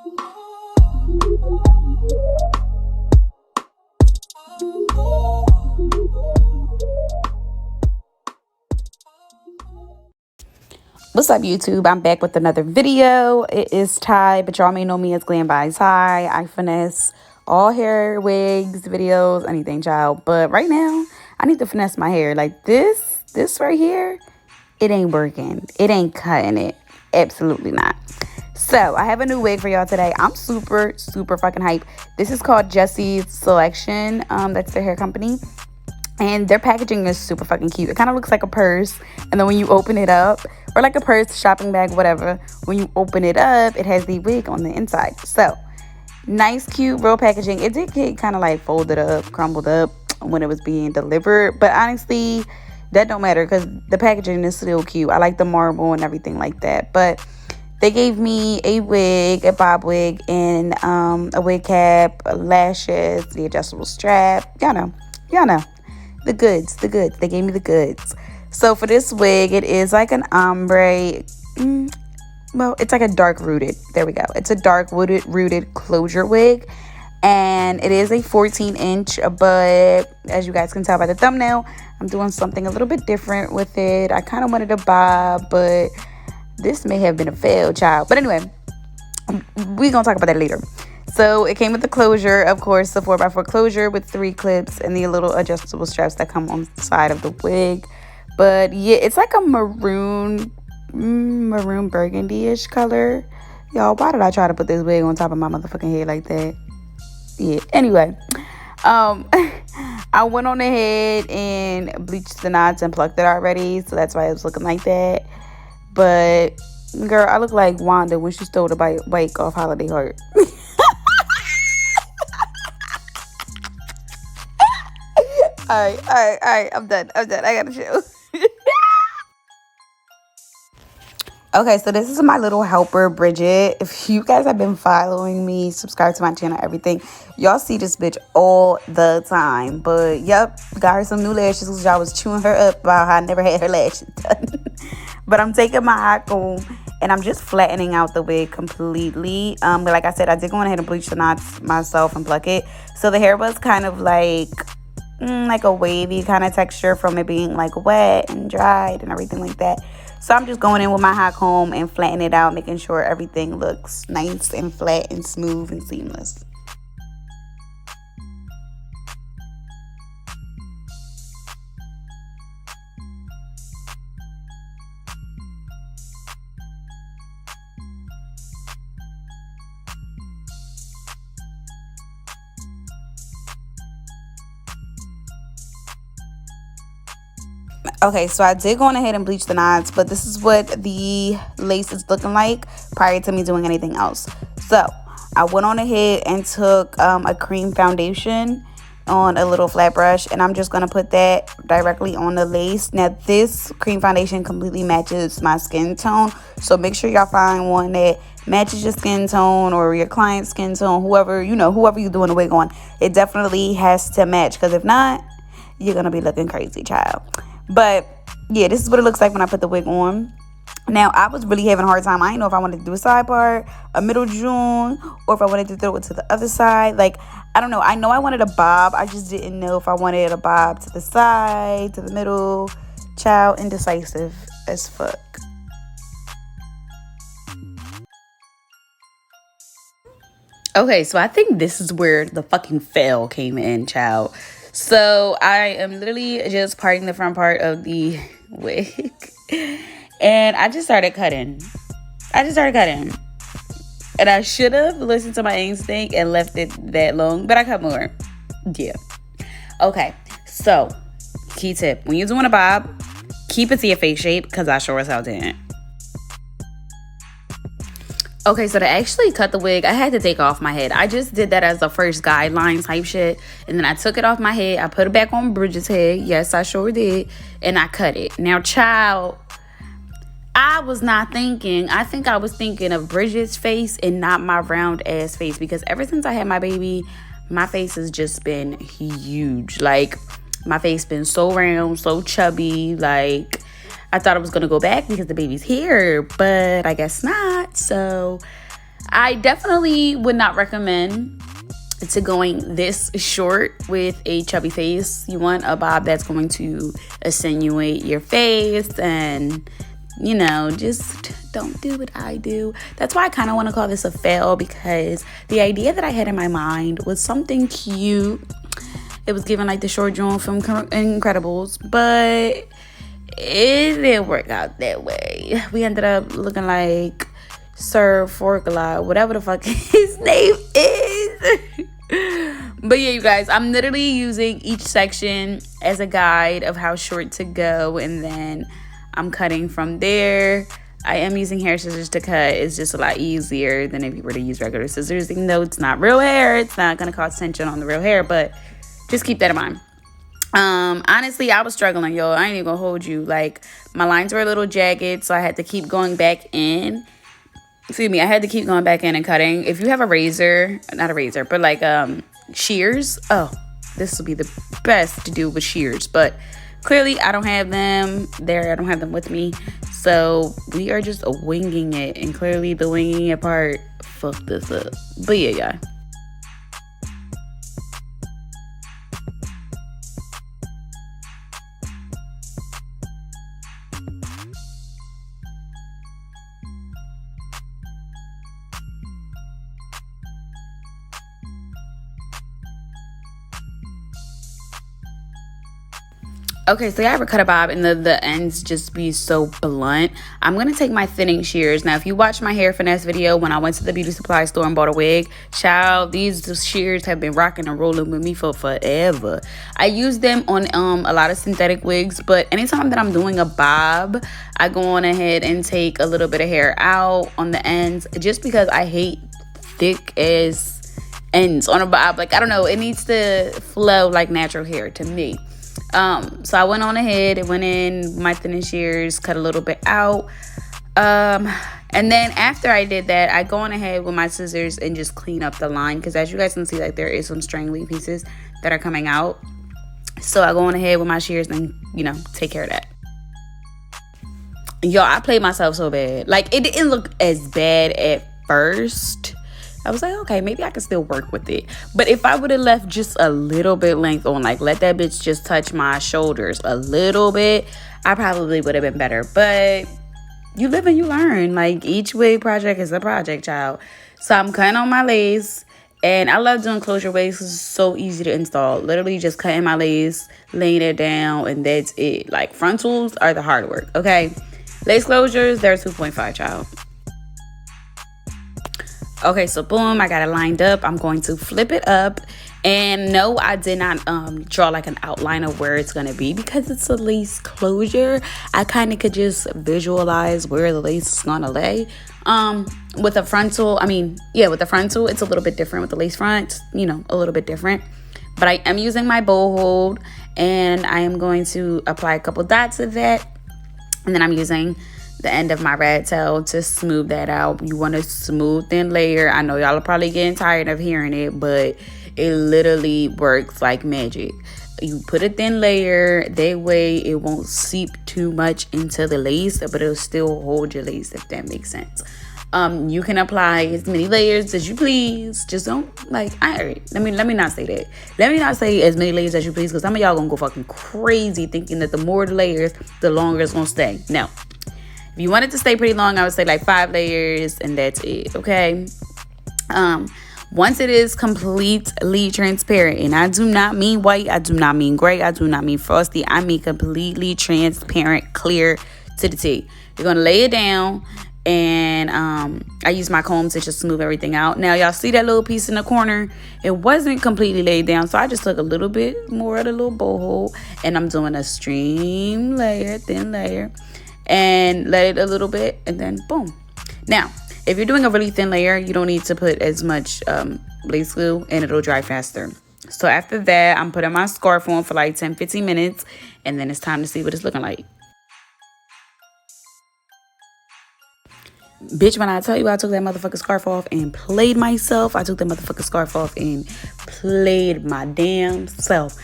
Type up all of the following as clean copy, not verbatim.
What's up, YouTube? I'm back with another video. It is Ty, but y'all may know me as Glambytai. I finesse all hair, wigs, videos, anything, child. But right now, I need to finesse my hair. Like this right here, it ain't working. It ain't cutting it. Absolutely not. So I have a new wig for y'all today. I'm super fucking hype. This is called Jessie's Selection. That's their hair company. And their packaging is super fucking cute. It kind of looks like a purse. And then when you open it up, or like a purse, shopping bag, whatever, when you open it up, it has the wig on the inside. So, nice, cute, real packaging. It did get kind of like folded up, crumbled up when it was being delivered. But honestly, that don't matter because the packaging is still cute. I like the marble and everything like that. But they gave me a wig, a bob wig, and a wig cap, lashes, the adjustable strap. Y'all know. The goods. They gave me the goods. So for this wig, it is like an ombre. Well, it's like a dark rooted. There we go. It's a dark rooted closure wig. And it is a 14-inch. But as you guys can tell by the thumbnail, I'm doing something a little bit different with it. I kind of wanted a bob, but this may have been a fail, child. But anyway, we're going to talk about that later. So it came with the closure, of course, the 4x4 closure with 3 clips and the little adjustable straps that come on the side of the wig. But yeah, it's like a maroon burgundy-ish color. Y'all, why did I try to put this wig on top of my motherfucking head like that? Yeah, anyway. I went on ahead and bleached the knots and plucked it already. So that's why it was looking like that. But, girl, I look like Wanda when she stole the bike off Holiday Heart. All right. I'm done. I gotta chill. Okay, so this is my little helper, Bridget. If you guys have been following me, subscribe to my channel, everything, y'all see this bitch all the time. But, yep, got her some new lashes because y'all was chewing her up about how I never had her lashes done. But I'm taking my hot comb and I'm just flattening out the wig completely. But like I said, I did go ahead and bleach the knots myself and pluck it. So the hair was kind of like a wavy kind of texture from it being like wet and dried and everything like that. So I'm just going in with my hot comb and flattening it out, making sure everything looks nice and flat and smooth and seamless. Okay, so I did go on ahead and bleach the knots, but this is what the lace is looking like prior to me doing anything else. So I went on ahead and took a cream foundation on a little flat brush, and I'm just going to put that directly on the lace. Now, this cream foundation completely matches my skin tone, so make sure y'all find one that matches your skin tone or your client's skin tone, whoever you're doing the wig on. It definitely has to match, because if not, you're going to be looking crazy, child. But yeah, this is what it looks like when I put the wig on. Now, I was really having a hard time. I didn't know if I wanted to do a side part, a middle joint, or if I wanted to throw it to the other side. Like, I don't know. I know I wanted a bob. I just didn't know if I wanted a bob to the side, to the middle. Child, indecisive as fuck. Okay, so I think this is where the fucking fail came in, child. So I am literally just parting the front part of the wig. And I just started cutting. And I should have listened to my instinct and left it that long. But I cut more. Yeah. Okay. So, key tip. When you're doing a bob, keep it to your face shape. Because I sure as hell didn't. Okay, so to actually cut the wig, I had to take off my head. I just did that as the first guideline type shit. And then I took it off my head. I put it back on Bridget's head. Yes, I sure did. And I cut it. Now, child, I was not thinking. I think I was thinking of Bridget's face and not my round ass face. Because ever since I had my baby, my face has just been huge. Like, my face been so round, so chubby. Like, I thought it was going to go back because the baby's here, but I guess not. So I definitely would not recommend to going this short with a chubby face. You want a bob that's going to accentuate your face and, you know, just don't do what I do. That's why I kind of want to call this a fail, because the idea that I had in my mind was something cute. It was given like the short joint from Incredibles, but it didn't work out that way. We ended up looking like Sir Forkla, whatever the fuck his name is. But yeah, you guys, I'm literally using each section as a guide of how short to go, and then I'm cutting from there. I am using hair scissors to cut. It's just a lot easier than if you were to use regular scissors, even though it's not real hair. It's not going to cause tension on the real hair, but just keep that in mind. Honestly, I was struggling, y'all. I ain't even gonna hold you. Like, my lines were a little jagged, so I had to keep going back in. Excuse me, I had to keep going back in and cutting. If you have a razor, not a razor, but like shears, oh, this will be the best to do with shears. But clearly, I don't have them there. I don't have them with me. So we are just winging it. And clearly, the winging it part fucked this up. But yeah, y'all. Okay, so I ever cut a bob and the ends just be so blunt. I'm going to take my thinning shears. Now, if you watch my hair finesse video when I went to the beauty supply store and bought a wig, child, these shears have been rocking and rolling with me for forever. I use them on a lot of synthetic wigs, but anytime that I'm doing a bob, I go on ahead and take a little bit of hair out on the ends, just because I hate thick ass ends on a bob. Like, I don't know, it needs to flow like natural hair to me. So I went on ahead and went in my thinning shears, cut a little bit out. And then after I did that, I go on ahead with my scissors and just clean up the line. Because as you guys can see, like, there is some strangly pieces that are coming out. So I go on ahead with my shears and, you know, take care of that. Y'all, I played myself so bad. Like, it didn't look as bad at first. I was like, okay, maybe I can still work with it. But if I would have left just a little bit length on, like, let that bitch just touch my shoulders a little bit, I probably would have been better. But you live and you learn. Like, each wig project is a project, child. So I'm cutting on my lace. And I love doing closure wigs because it's so easy to install. Literally just cutting my lace, laying it down, and that's it. Like, frontals are the hard work, okay? Lace closures, they're 2.5, child. Okay, so boom, I got it lined up. I'm going to flip it up. And no, I did not draw like an outline of where it's going to be, because it's a lace closure. I kind of could just visualize where the lace is going to lay. With a frontal, with the frontal, it's a little bit different. With the lace front, you know, a little bit different. But I am using my bow hold, and I am going to apply a couple dots of that. And then I'm using the end of my rat tail to smooth that out. You want a smooth thin layer. I know y'all are probably getting tired of hearing it, but it literally works like magic. You put a thin layer, that way it won't seep too much into the lace, but it'll still hold your lace, if that makes sense. You can apply as many layers as you please. Just don't, like, let me not say that. Let me not say as many layers as you please, because some of y'all gonna go fucking crazy thinking that the more the layers, the longer it's gonna stay. No. If you want it to stay pretty long, I would say like 5 layers, and that's it, okay? Once it is completely transparent, and I do not mean white, I do not mean gray, I do not mean frosty, I mean completely transparent, clear to the T. You're going to lay it down, and I use my comb to just smooth everything out. Now, y'all see that little piece in the corner? It wasn't completely laid down, so I just took a little bit more of the little bow hole, and I'm doing a stream layer, thin layer, and let it a little bit, and then boom. Now, if you're doing a really thin layer, you don't need to put as much lace glue, and it'll dry faster. So after that, I'm putting my scarf on for like 10-15 minutes, and then it's time to see what it's looking like. Bitch, when I tell you I took that motherfucking scarf off and played myself, I took that motherfucking scarf off and played my damn self.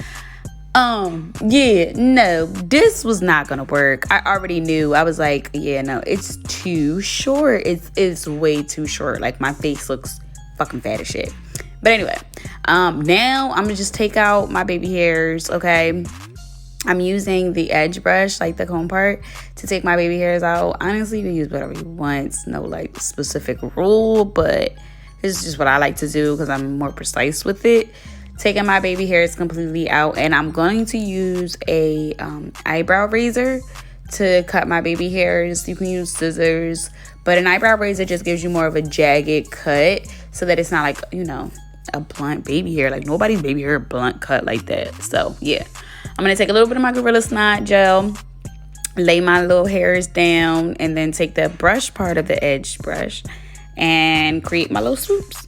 Yeah, no, this was not gonna work. I already knew. I was like, yeah, no, it's too short. It's way too short. Like, my face looks fucking fat as shit. But anyway, now I'm gonna just take out my baby hairs, okay? I'm using the edge brush, like the comb part, to take my baby hairs out. Honestly, you can use whatever you want. It's no, like, specific rule, but this is just what I like to do because I'm more precise with it. Taking my baby hairs completely out, and I'm going to use a eyebrow razor to cut my baby hairs. You can use scissors, but an eyebrow razor just gives you more of a jagged cut so that it's not like, you know, a blunt baby hair. Like, nobody's baby hair blunt cut like that. So yeah, I'm gonna take a little bit of my Gorilla Snot gel, lay my little hairs down, and then take the brush part of the edge brush and create my little swoops.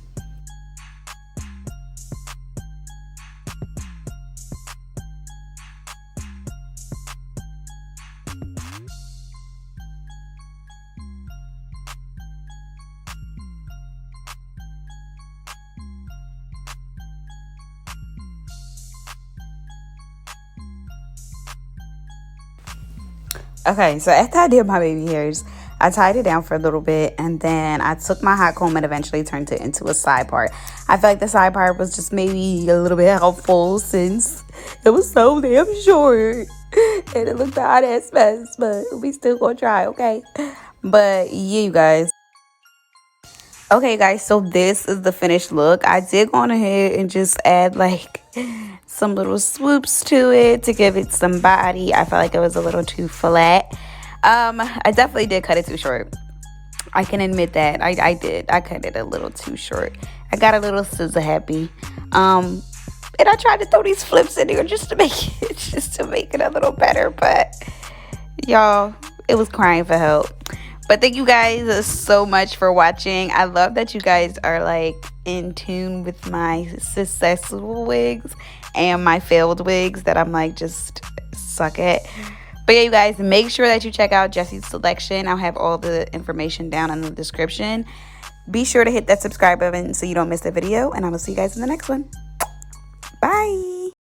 Okay, so after I did my baby hairs, I tied it down for a little bit, and then I took my hot comb and eventually turned it into a side part. I feel like the side part was just maybe a little bit helpful since it was so damn short and it looked a hot ass mess, but we still gonna try, okay? But yeah, you guys. Okay, guys, so this is the finished look. I did go on ahead and just add like some little swoops to it to give it some body. I felt like it was a little too flat. I definitely did cut it too short. I can admit that. I did. I cut it a little too short. I got a little scissor happy. And I tried to throw these flips in there just to make it a little better, but y'all, it was crying for help. But thank you guys so much for watching. I love that you guys are like in tune with my successful wigs and my failed wigs that I'm like just suck at. But yeah, you guys, make sure that you check out Jessie's selection. I'll have all the information down in the description. Be sure to hit that subscribe button so you don't miss the video, and I will see you guys in the next one.